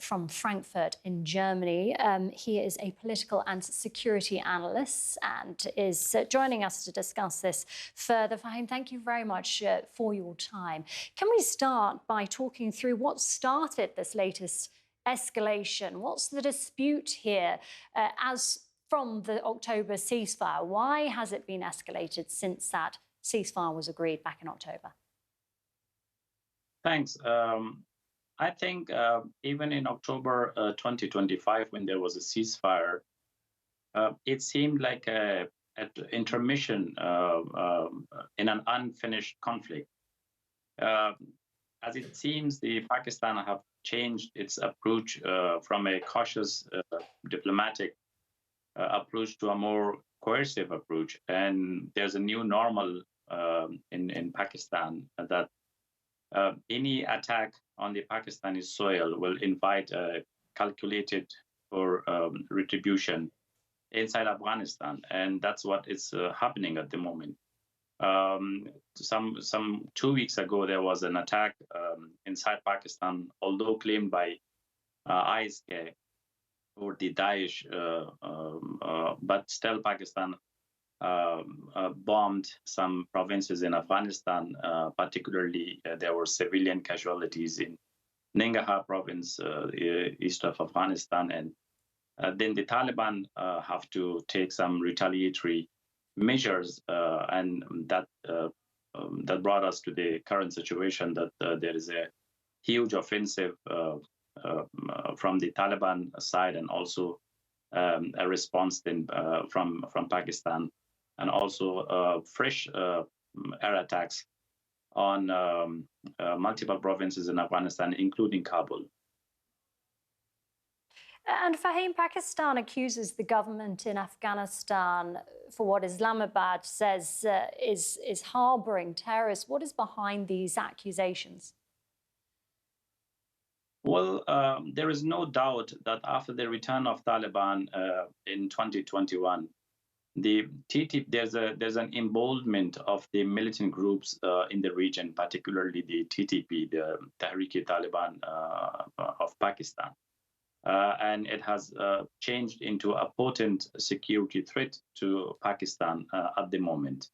from Frankfurt in Germany. He is a political and security analyst and is joining us to discuss this further. Fahim, thank you very much for your time. Can we start by talking through what started this latest escalation? What's the dispute here as from the October ceasefire? Why has it been escalated since that ceasefire was agreed back in October? Thanks. I think even in October 2025, when there was a ceasefire, it seemed like an intermission in an unfinished conflict. As it seems, Pakistan have changed its approach from a cautious diplomatic approach to a more coercive approach. And there's a new normal in Pakistan that any attack on the Pakistani soil will invite a calculated for retribution inside Afghanistan, and that's what is happening at the moment. Some 2 weeks ago, there was an attack inside Pakistan, although claimed by ISK or the Daesh, but still Pakistan bombed some provinces in Afghanistan. Particularly, there were civilian casualties in Nangarhar province, east of Afghanistan, and then the Taliban have to take some retaliatory measures, and that brought us to the current situation that there is a huge offensive from the Taliban side, and also a response then from Pakistan, and also fresh air attacks on multiple provinces in Afghanistan, including Kabul. And Fahim, Pakistan accuses the government in Afghanistan for what Islamabad says is harboring terrorists. What is behind these accusations? Well, there is no doubt that after the return of Taliban in 2021, the TTP, there's an emboldenment of the militant groups in the region, particularly the TTP, the Tehrik-e-Taliban of Pakistan. And it has changed into a potent security threat to Pakistan at the moment.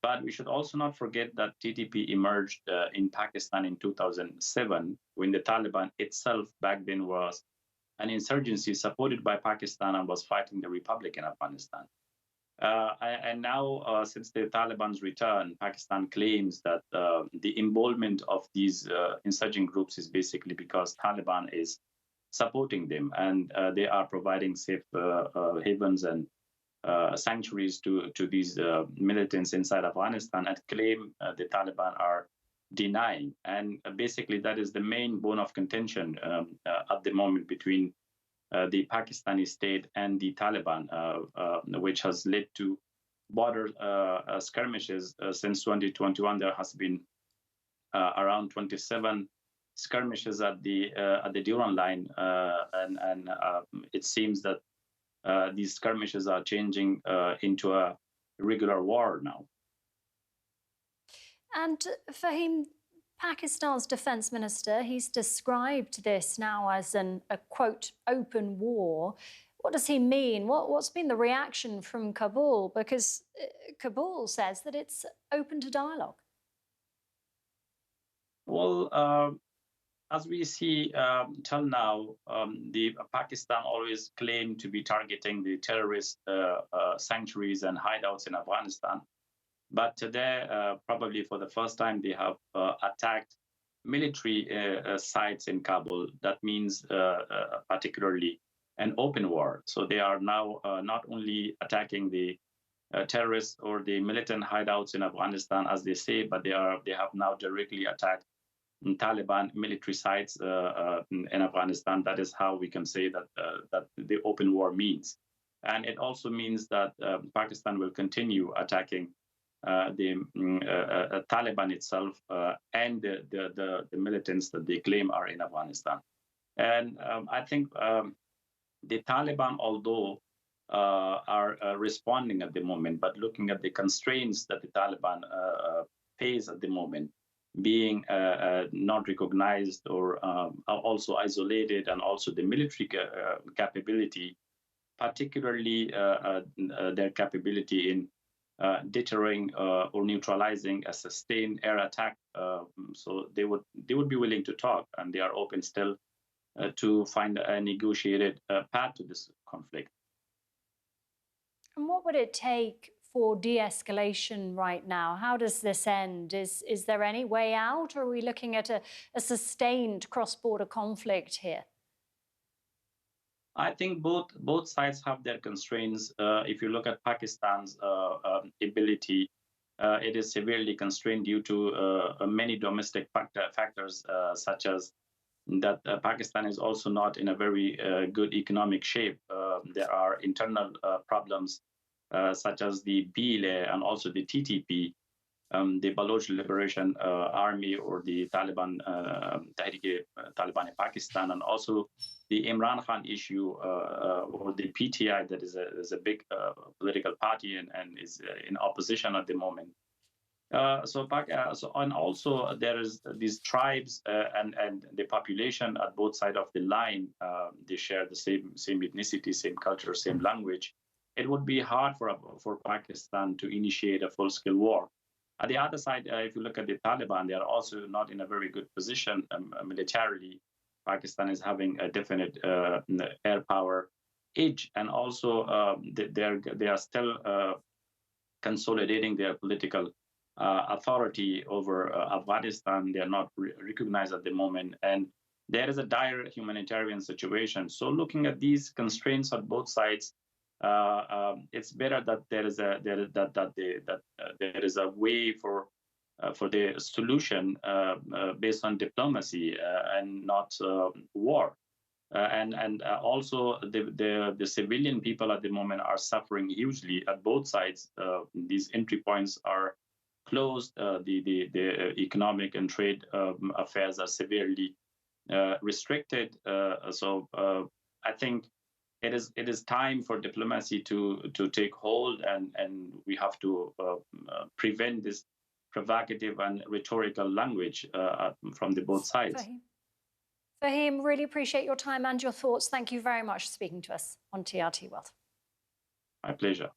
But we should also not forget that TTP emerged in Pakistan in 2007, when the Taliban itself back then was an insurgency supported by Pakistan and was fighting the Republic in Afghanistan. And now, since the Taliban's return, Pakistan claims that the emboldenment of these insurgent groups is basically because Taliban is supporting them, and they are providing safe havens and sanctuaries to these militants inside Afghanistan, and claim the Taliban are denying. And basically, that is the main bone of contention at the moment between the Pakistani state and the Taliban, which has led to border skirmishes since 2021. There has been around 27 skirmishes at the Durand line, and it seems that these skirmishes are changing into a regular war now. And Fahim, Pakistan's defense minister, he's described this now as a quote, open war. What does he mean? What's been the reaction from Kabul? Because Kabul says that it's open to dialogue. Well, as we see till now, the Pakistan always claimed to be targeting the terrorist sanctuaries and hideouts in Afghanistan. But today, probably for the first time, they have attacked military sites in Kabul. That means particularly an open war. So they are now not only attacking the terrorists or the militant hideouts in Afghanistan, as they say, but they have now directly attacked Taliban military sites in Afghanistan. That is how we can say that that the open war means. And it also means that Pakistan will continue attacking the Taliban itself and the militants that they claim are in Afghanistan. And I think the Taliban, although are responding at the moment, but looking at the constraints that the Taliban face at the moment, being not recognized or are also isolated, and also the military capability, particularly their capability in deterring or neutralizing a sustained air attack. So they would be willing to talk, and they are open still to find a negotiated path to this conflict. And what would it take for de-escalation right now? How does this end? Is there any way out, or are we looking at a sustained cross-border conflict here? I think both sides have their constraints. If you look at Pakistan's ability, it is severely constrained due to many domestic factors, such as that Pakistan is also not in a very good economic shape. There are internal problems, such as the BLA and also the TTP, the Baloch Liberation Army, or the Taliban, Tehrik Taliban in Pakistan, and also the Imran Khan issue, or the PTI, that is a big political party and is in opposition at the moment. And also there is these tribes and the population at both sides of the line. They share the same ethnicity, same culture, same language. It would be hard for Pakistan to initiate a full-scale war. On the other side, if you look at the Taliban, they are also not in a very good position militarily. Pakistan is having a definite air power edge, and also they are still consolidating their political authority over Afghanistan. They are not recognized at the moment, and there is a dire humanitarian situation. So, looking at these constraints on both sides, it's better that there is a way for the solution based on diplomacy and not war. And also the civilian people at the moment are suffering hugely at both sides. These entry points are closed. The economic and trade affairs are severely restricted. So I think it is time for diplomacy to take hold, and we have to prevent this provocative and rhetorical language from the both sides. Fahim, really appreciate your time and your thoughts. Thank you very much for speaking to us on TRT World. My pleasure.